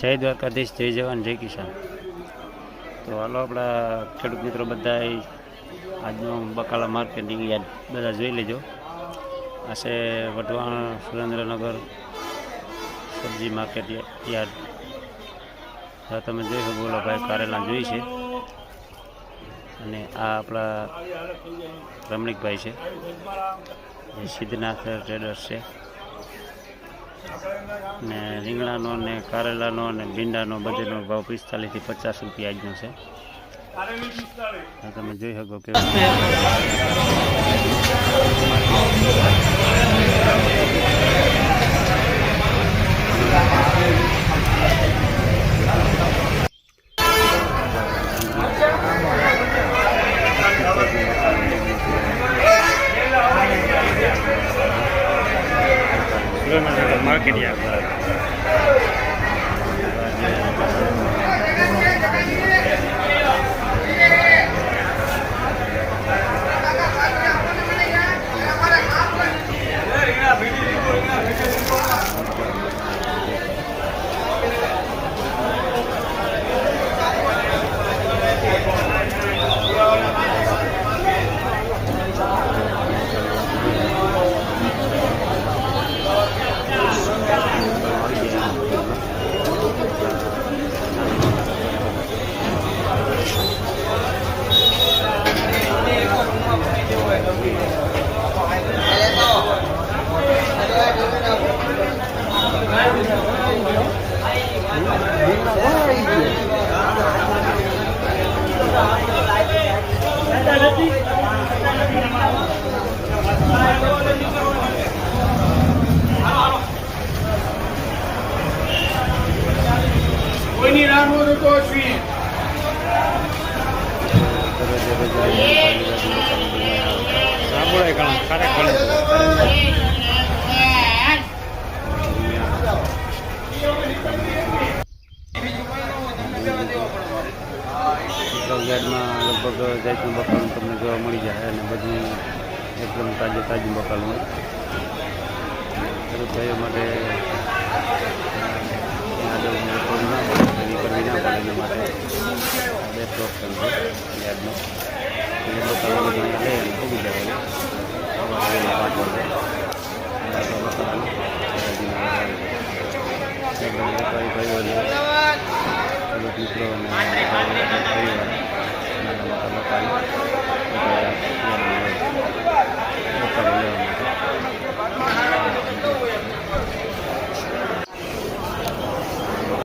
જય દ્વારકાધીશ, જય જવાન, જય કિસાન। તો હાલો આપણા ખેડૂત મિત્રો બધા આજનો બકાલા માર્કેટિંગ યાર્ડ બધા જોઈ લેજો। આ છે વઢવાણ સુરેન્દ્રનગર સબ્જી માર્કેટ યાર્ડ। તમે જોઈ શકો બોલો ભાઈ કારેલા જોઈ છે, અને આ આપણા રમણીકભાઈ છે, એ સિદ્ધનાથ ટ્રેડર્સ છે। ને રીંગણાનો ને કારેલાનો અને ભીંડાનો બધેનો ભાવ 45 થી 50 રૂપિયા આજનો છે। તમે જોઈ શકો કે માર્કેટ યાર્ડ કોઈની રાહ નો જોતો છીએ। યાર્ડમાં લગભગ જાતનું બકાલું તમને જોવા મળી જાય, અને બધું એકદમ તાજું બકાલું હોય। ખેડૂત ભાઈઓ માટે કરવી ના પડે એના માટે બેસ્ટ ઓપ્શન છે યાર્ડનો। બકાલું લે અને પૂગી જાય વેપારી ભાઈઓ મિત્રો અને પરિવાર નાના મોટા બકાલું